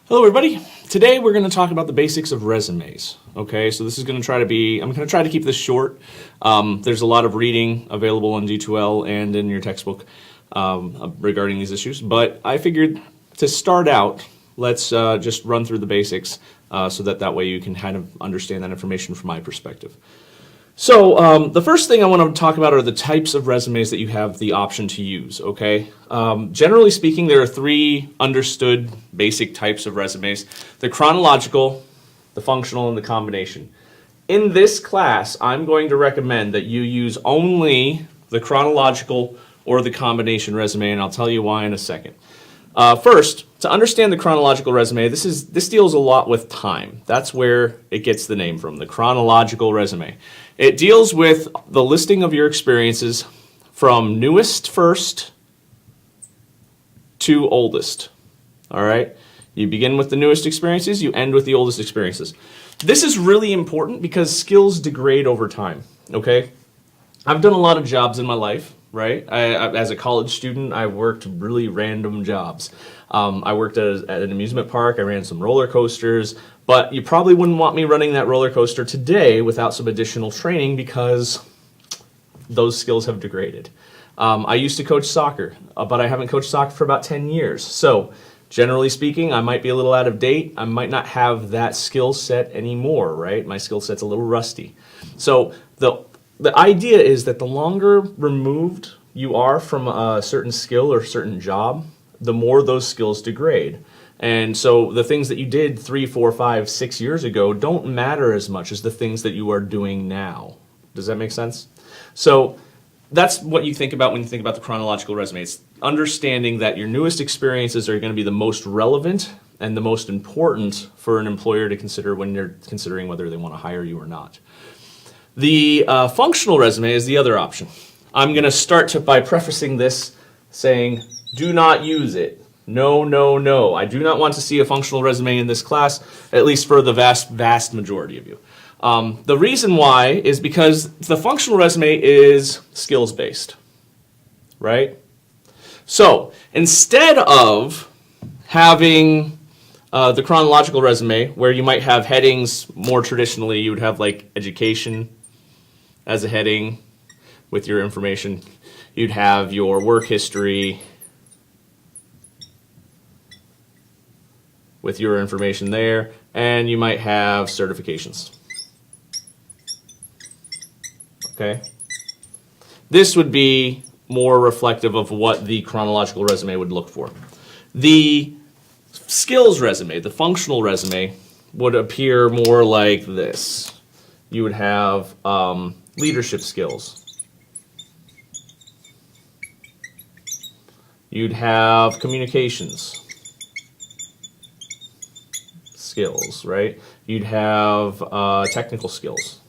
Hello everybody. Today we're going to talk about the basics of resumes. Okay, so this is going to try to be, I'm going to try to keep this short. There's a lot of reading available on D2L and in your textbook regarding these issues, but I figured to start out, let's just run through the basics so that way you can kind of understand that information from my perspective. So the first thing I want to talk about are the types of resumes that you have the option to use, okay? Generally speaking, there are three understood basic types of resumes: the chronological, the functional, and the combination. In this class, I'm going to recommend that you use only the chronological or the combination resume, and I'll tell you why in a second. First, to understand the chronological resume, this deals a lot with time. That's where it gets the name from, the chronological resume. It deals with the listing of your experiences from newest first to oldest. All right? You begin with the newest experiences, you end with the oldest experiences. This is really important because skills degrade over time, okay? I've done a lot of jobs in my life, right? As a college student, I worked really random jobs. I worked at an amusement park, I ran some roller coasters, but you probably wouldn't want me running that roller coaster today without some additional training because those skills have degraded. I used to coach soccer, but I haven't coached soccer for about 10 years. So generally speaking, I might be a little out of date. I might not have that skill set anymore, right? My skill set's a little rusty. So the idea is that the longer removed you are from a certain skill or certain job, the more those skills degrade. And so the things that you did 3, 4, 5, 6 years ago don't matter as much as the things that you are doing now. Does that make sense? So that's what you think about when you think about the chronological resume. It's understanding that your newest experiences are going to be the most relevant and the most important for an employer to consider when they're considering whether they want to hire you or not. The functional resume is the other option. I'm going to start by prefacing this saying, do not use it. No, no, no. I do not want to see a functional resume in this class, at least for the vast majority of you. The reason why is because the functional resume is skills-based, right? So instead of having the chronological resume, where you might have headings, more traditionally you would have like education as a heading with your information. You'd have your work history with your information there, and you might have certifications. Okay? This would be more reflective of what the chronological resume would look for. The skills resume, the functional resume, would appear more like this. You would have leadership skills. You'd have communications skills, right? You'd have technical skills.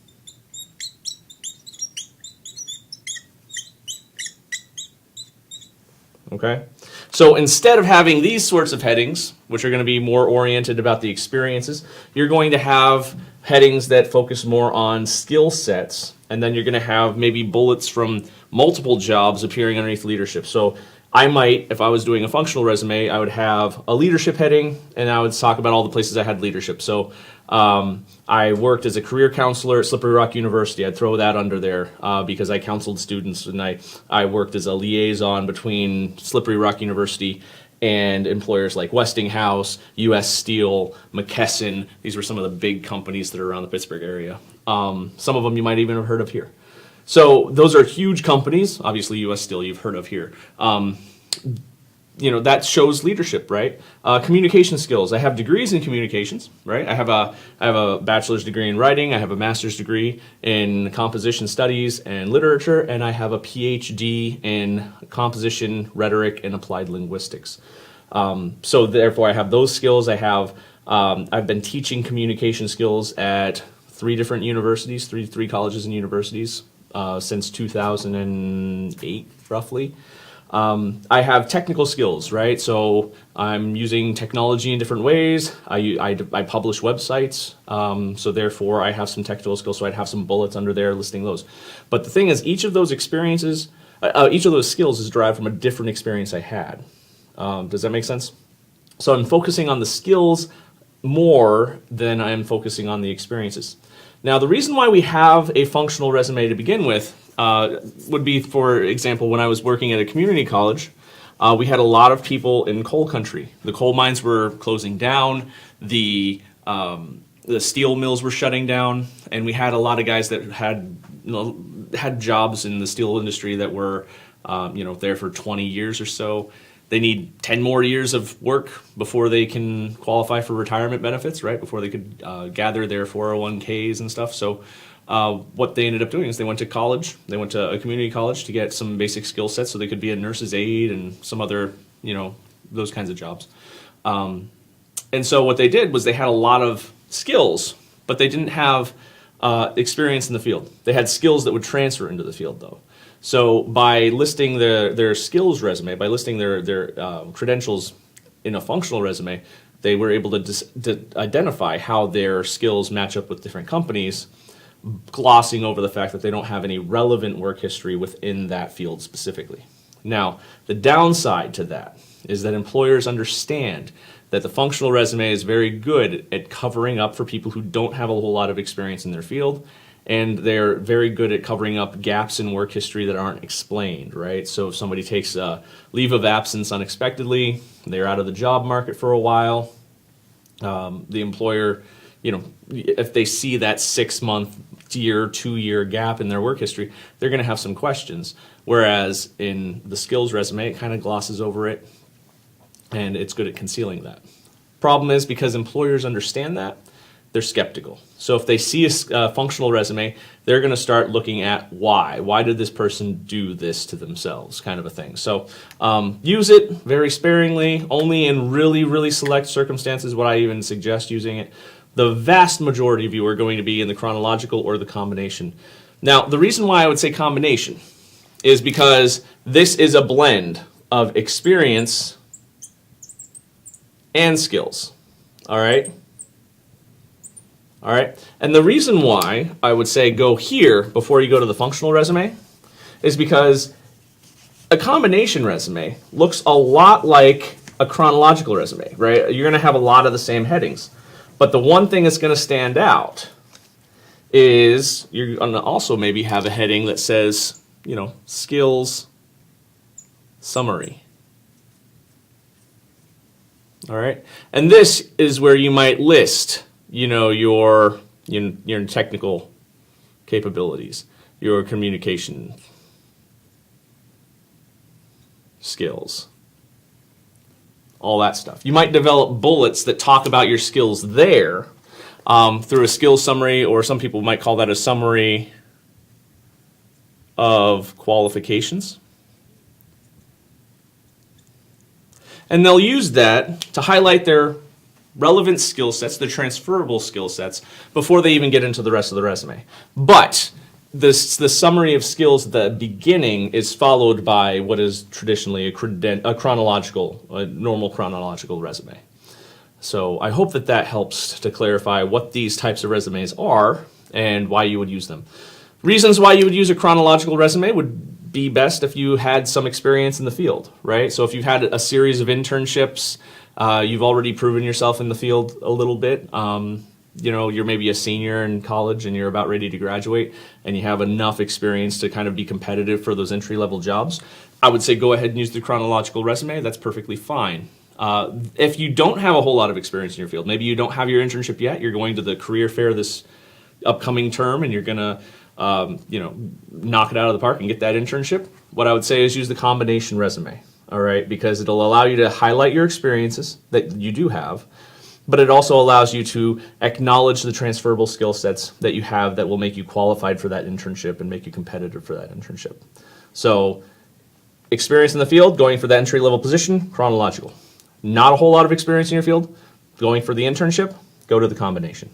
Okay? So instead of having these sorts of headings, which are going to be more oriented about the experiences, you're going to have headings that focus more on skill sets, and then you're going to have maybe bullets from multiple jobs appearing underneath leadership. So I might, if I was doing a functional resume, I would have a leadership heading, and I would talk about all the places I had leadership. So I worked as a career counselor at Slippery Rock University. I'd throw that under there because I counseled students, and I worked as a liaison between Slippery Rock University and employers like Westinghouse, U.S. Steel, McKesson. These were some of the big companies that are around the Pittsburgh area. Some of them you might even have heard of here. So those are huge companies. Obviously, U.S. Steel you've heard of here. That shows leadership, right? Communication skills. I have degrees in communications, right? I have a bachelor's degree in writing. I have a master's degree in composition studies and literature, and I have a PhD in composition, rhetoric, and applied linguistics. So therefore, I have those skills. I've been teaching communication skills at 3 different universities, three colleges and universities since 2008, roughly. I have technical skills, right? So I'm using technology in different ways. I publish websites, so therefore I have some technical skills, so I'd have some bullets under there listing those. But the thing is, each of those experiences, each of those skills is derived from a different experience I had. Does that make sense? So I'm focusing on the skills more than I am focusing on the experiences. Now, the reason why we have a functional resume to begin with would be, for example, when I was working at a community college, we had a lot of people in coal country. The coal mines were closing down, the steel mills were shutting down, and we had a lot of guys that had jobs in the steel industry that were there for 20 years or so. They need 10 more years of work before they can qualify for retirement benefits, right? Before they could gather their 401ks and stuff. So what they ended up doing is they went to college. They went to a community college to get some basic skill sets so they could be a nurse's aide and some other, those kinds of jobs. And so what they did was they had a lot of skills, but they didn't have experience in the field. They had skills that would transfer into the field, though. So by listing their skills resume, by listing their credentials in a functional resume, they were able to identify how their skills match up with different companies, glossing over the fact that they don't have any relevant work history within that field specifically. Now, the downside to that is that employers understand that the functional resume is very good at covering up for people who don't have a whole lot of experience in their field, and they're very good at covering up gaps in work history that aren't explained, right? So if somebody takes a leave of absence unexpectedly, they're out of the job market for a while, the employer, if they see that 6-month, year, 2-year gap in their work history, they're going to have some questions. Whereas in the skills resume, it kind of glosses over it, and it's good at concealing that. Problem is, because employers understand that, they're skeptical. So if they see a functional resume, they're going to start looking at why. Why did this person do this to themselves, kind of a thing. So use it very sparingly, only in really, really select circumstances would I even suggest using it. The vast majority of you are going to be in the chronological or the combination. Now, the reason why I would say combination is because this is a blend of experience and skills, all right? All right, and the reason why I would say go here before you go to the functional resume is because a combination resume looks a lot like a chronological resume, right? You're going to have a lot of the same headings. But the one thing that's going to stand out is you're going to also maybe have a heading that says, skills summary. All right, and this is where you might list your technical capabilities, your communication skills, all that stuff. You might develop bullets that talk about your skills there through a skills summary, or some people might call that a summary of qualifications. And they'll use that to highlight their relevant skill sets, their transferable skill sets, before they even get into the rest of the resume. But the summary of skills at the beginning is followed by what is traditionally a normal chronological resume. So I hope that helps to clarify what these types of resumes are and why you would use them. Reasons why you would use a chronological resume would be best if you had some experience in the field, right? So if you've had a series of internships, you've already proven yourself in the field a little bit. You're maybe a senior in college and you're about ready to graduate and you have enough experience to kind of be competitive for those entry-level jobs. I would say go ahead and use the chronological resume. That's perfectly fine. If you don't have a whole lot of experience in your field, maybe you don't have your internship yet, you're going to the career fair this upcoming term and you're going to knock it out of the park and get that internship, what I would say is use the combination resume. All right, because it'll allow you to highlight your experiences that you do have, but it also allows you to acknowledge the transferable skill sets that you have that will make you qualified for that internship and make you competitive for that internship. So, experience in the field, going for the entry-level position, chronological. Not a whole lot of experience in your field, going for the internship, go to the combination.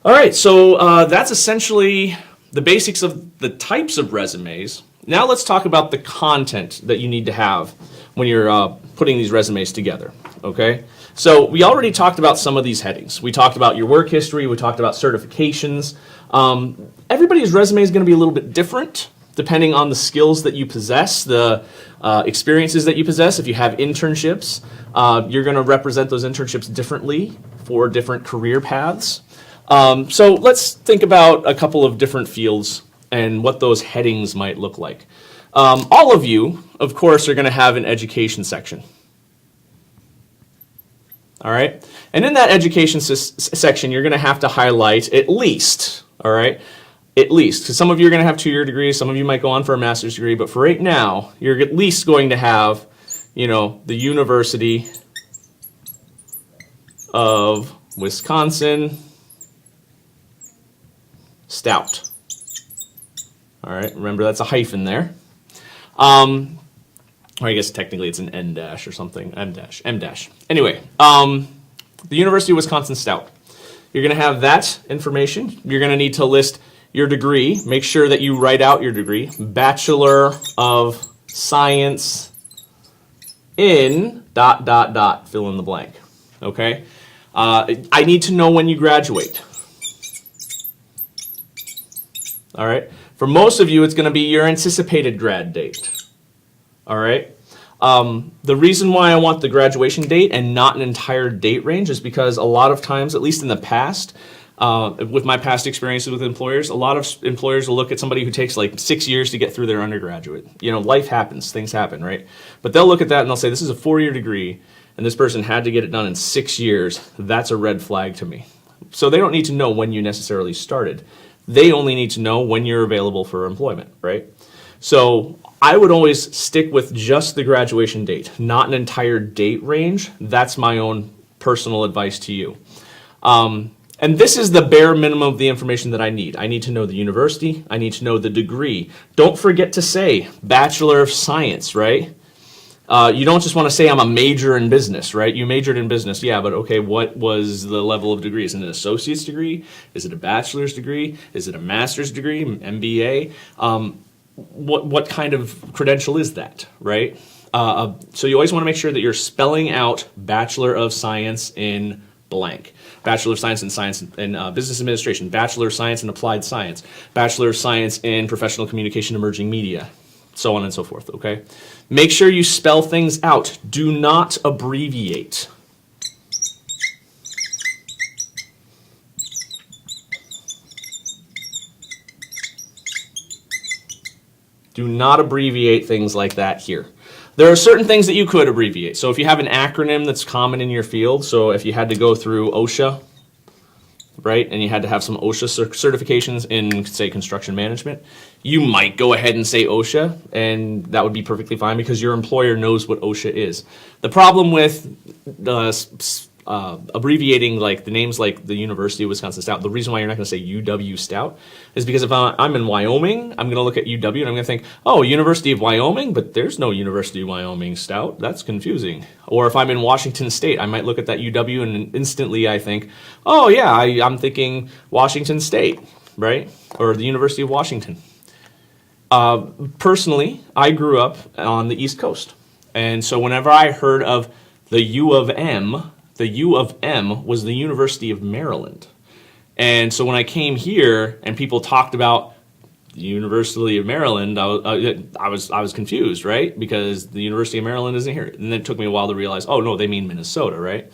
All right, so that's essentially the basics of the types of resumes. Now let's talk about the content that you need to have when you're putting these resumes together, okay? So we already talked about some of these headings. We talked about your work history. We talked about certifications. Everybody's resume is going to be a little bit different, depending on the skills that you possess, the experiences that you possess. If you have internships, you're going to represent those internships differently for different career paths. So let's think about a couple of different fields and what those headings might look like. All of you, of course, are going to have an education section. All right? And in that education section, you're going to have to highlight at least, all right, at least, because some of you are going to have 2-year degrees, some of you might go on for a master's degree, but for right now, you're at least going to have, the University of Wisconsin Stout. All right, remember that's a hyphen there. Or I guess technically it's an N dash or something. M dash. Anyway, the University of Wisconsin Stout. You're going to have that information. You're going to need to list your degree. Make sure that you write out your degree. Bachelor of Science in ... fill in the blank. Okay? I need to know when you graduate. All right? For most of you, it's going to be your anticipated grad date. All right? The reason why I want the graduation date and not an entire date range is because a lot of times, at least in the past, with my past experiences with employers, a lot of employers will look at somebody who takes like 6 years to get through their undergraduate. Life happens, things happen, right? But they'll look at that and they'll say, this is a 4-year degree, and this person had to get it done in 6 years. That's a red flag to me. So they don't need to know when you necessarily started. They only need to know when you're available for employment, right? So I would always stick with just the graduation date, not an entire date range. That's my own personal advice to you. And this is the bare minimum of the information that I need. I need to know the university. I need to know the degree. Don't forget to say Bachelor of Science, right? You don't just want to say I'm a major in business, right? You majored in business, yeah, but okay, what was the level of degree? Is it an associate's degree? Is it a bachelor's degree? Is it a master's degree, MBA? What kind of credential is that, right? So you always want to make sure that you're spelling out Bachelor of Science in blank. Bachelor of Science in Business Administration, Bachelor of Science in Applied Science, Bachelor of Science in Professional Communication Emerging Media, so on and so forth, okay? Make sure you spell things out. Do not abbreviate. Do not abbreviate things like that here. There are certain things that you could abbreviate. So if you have an acronym that's common in your field, so if you had to go through OSHA, right, and you had to have some OSHA certifications in, say, construction management, you might go ahead and say OSHA, and that would be perfectly fine because your employer knows what OSHA is. The problem with abbreviating like the names like the University of Wisconsin Stout, the reason why you're not going to say UW Stout is because if I'm in Wyoming, I'm going to look at UW and I'm going to think, oh, University of Wyoming, but there's no University of Wyoming Stout. That's confusing. Or if I'm in Washington State, I might look at that UW and instantly I think, oh yeah, I'm thinking Washington State, right? Or the University of Washington. Personally, I grew up on the East Coast. And so whenever I heard of the U of M was the University of Maryland. And so when I came here and people talked about the University of Maryland, I was confused, right? Because the University of Maryland isn't here. And then it took me a while to realize, oh no, they mean Minnesota, right?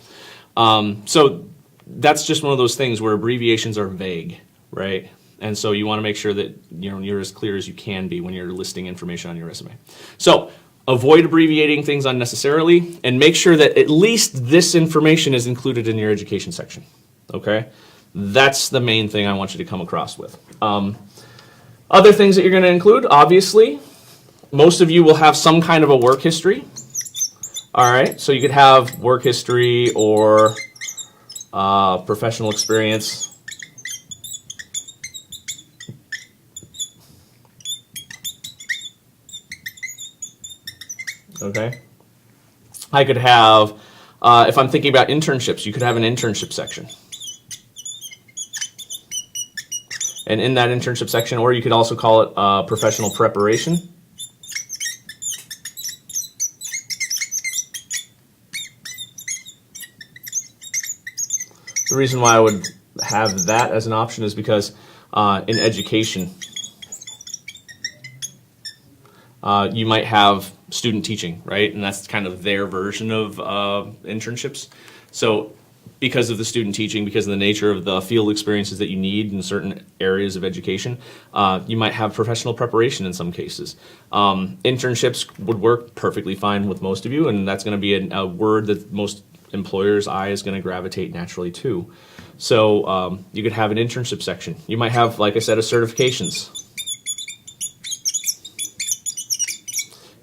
So that's just one of those things where abbreviations are vague, right? And so you want to make sure that you're as clear as you can be when you're listing information on your resume. So avoid abbreviating things unnecessarily, and make sure that at least this information is included in your education section, okay? That's the main thing I want you to come across with. Other things that you're going to include, obviously, most of you will have some kind of a work history, all right? So you could have work history or professional experience. Okay, I could have, if I'm thinking about internships, you could have an internship section. And in that internship section, or you could also call it professional preparation. The reason why I would have that as an option is because in education, You might have student teaching, right? And that's kind of their version of internships. So because of the student teaching, because of the nature of the field experiences that you need in certain areas of education, you might have professional preparation in some cases. Internships would work perfectly fine with most of you, and that's going to be a word that most employers' eye is going to gravitate naturally to. So you could have an internship section. You might have, like I said, a certifications.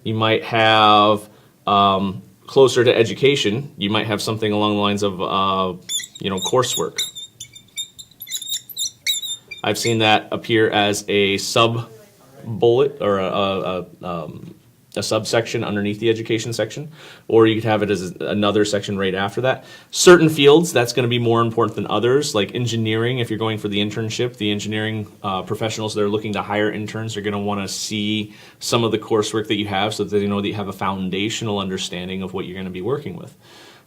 You might have closer to education. You might have something along the lines of coursework. I've seen that appear as a sub bullet or a subsection underneath the education section, or you could have it as another section right after that. Certain fields, that's going to be more important than others, like engineering. If you're going for the internship, the engineering professionals that are looking to hire interns are going to want to see some of the coursework that you have so that they know that you have a foundational understanding of what you're going to be working with.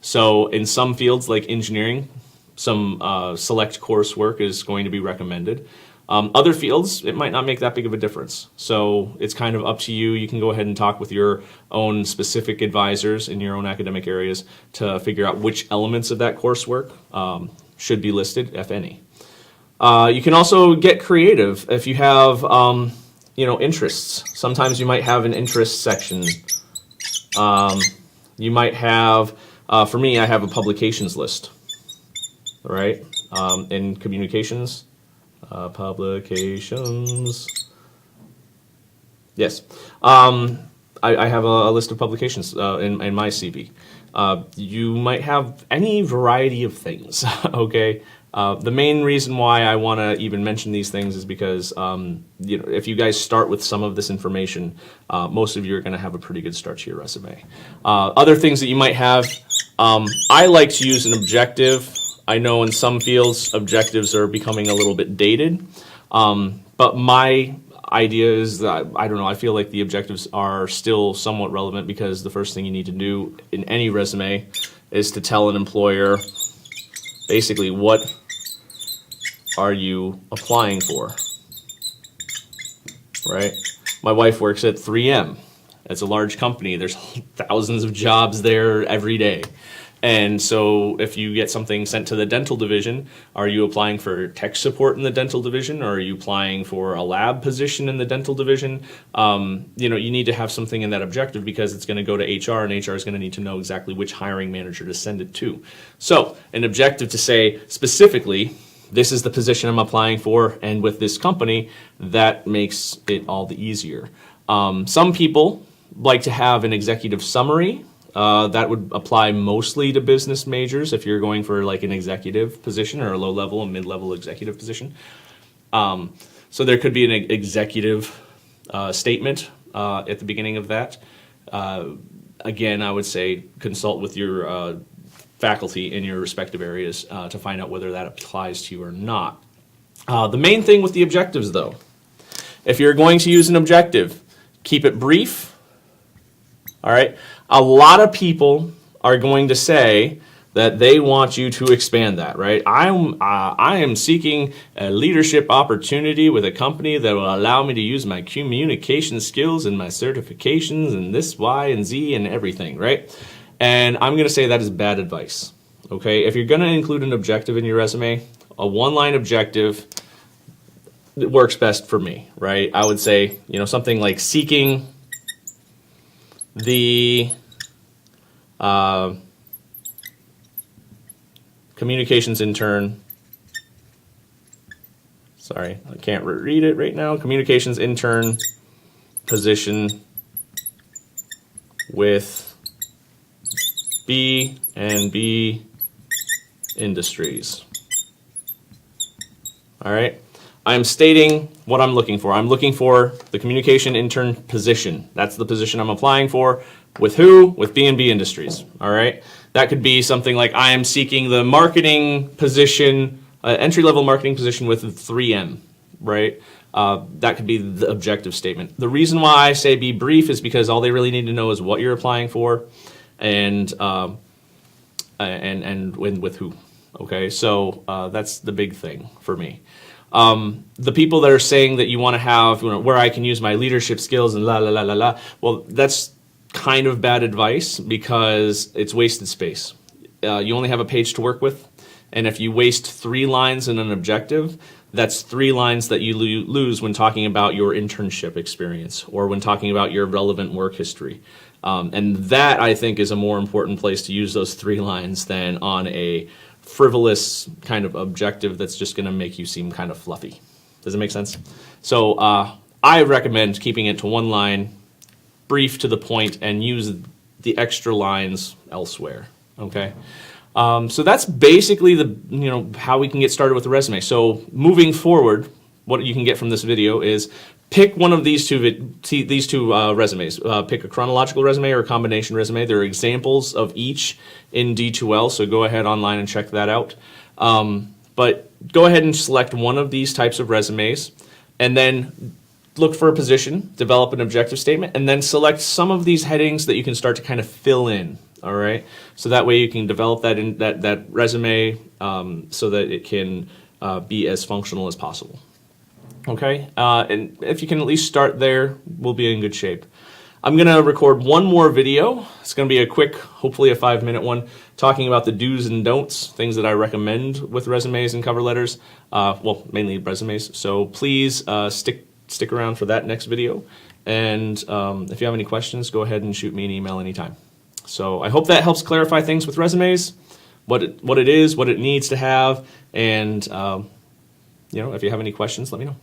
So in some fields like engineering, some select coursework is going to be recommended. Other fields, it might not make that big of a difference. So it's kind of up to you. You can go ahead and talk with your own specific advisors in your own academic areas to figure out which elements of that coursework should be listed, if any. You can also get creative if you have, interests. Sometimes you might have an interest section. You might have, for me, I have a publications list, all right, in communications. Publications. Yes. I have a list of publications in my CV. You might have any variety of things, okay? The main reason why I want to even mention these things is because if you guys start with some of this information, most of you are going to have a pretty good start to your resume. Other things that you might have, I like to use an objective. I know in some fields, objectives are becoming a little bit dated, but my idea is that, I don't know, I feel like the objectives are still somewhat relevant because the first thing you need to do in any resume is to tell an employer basically what are you applying for, right? My wife works at 3M. It's a large company. There's thousands of jobs there every day. And so if you get something sent to the dental division, are you applying for tech support in the dental division, or are you applying for a lab position in the dental division? You need to have something in that objective because it's going to go to HR, and HR is going to need to know exactly which hiring manager to send it to. So an objective to say specifically, this is the position I'm applying for, and with this company, that makes it all the easier. Some people like to have an executive summary. That would apply mostly to business majors if you're going for like an executive position or a low-level and mid-level executive position. So there could be an executive statement at the beginning of that. Again, I would say consult with your faculty in your respective areas to find out whether that applies to you or not. The main thing with the objectives, though, if you're going to use an objective, keep it brief. All right. A lot of people are going to say that they want you to expand that, right? I am seeking a leadership opportunity with a company that will allow me to use my communication skills and my certifications and this, Y, and Z and everything, right? And I'm going to say that is bad advice, okay? If you're going to include an objective in your resume, a one-line objective, it works best for me, right? I would say, something like seeking the communications intern, sorry, I can't read it right now, communications intern position with B&B Industries. All right. I'm stating what I'm looking for. I'm looking for the communication intern position. That's the position I'm applying for. With who? With B&B Industries. All right. That could be something like I am seeking the marketing position, entry-level marketing position with 3M, right? That could be the objective statement. The reason why I say be brief is because all they really need to know is what you're applying for and with who. Okay, so that's the big thing for me. The people that are saying that you want to have, where I can use my leadership skills and la la la la la, well, that's kind of bad advice because it's wasted space. You only have a page to work with, and if you waste 3 lines in an objective, that's 3 lines that you lose when talking about your internship experience or when talking about your relevant work history. And that, I think, is a more important place to use those 3 lines than on a frivolous kind of objective that's just going to make you seem kind of fluffy. Does it make sense? So I recommend keeping it to 1 line, brief to the point, and use the extra lines elsewhere. Okay. So that's basically how we can get started with the resume. So moving forward, what you can get from this video is pick one of these two resumes. Pick a chronological resume or a combination resume. There are examples of each in D2L, so go ahead online and check that out. But go ahead and select one of these types of resumes, and then look for a position, develop an objective statement, and then select some of these headings that you can start to kind of fill in. All right, so that way you can develop that resume so that it can be as functional as possible. Okay, and if you can at least start there, we'll be in good shape. I'm going to record one more video. It's going to be a quick, hopefully a 5-minute one, talking about the do's and don'ts, things that I recommend with resumes and cover letters, well, mainly resumes. So please stick around for that next video. And if you have any questions, go ahead and shoot me an email anytime. So I hope that helps clarify things with resumes, what it is, what it needs to have, and if you have any questions, let me know.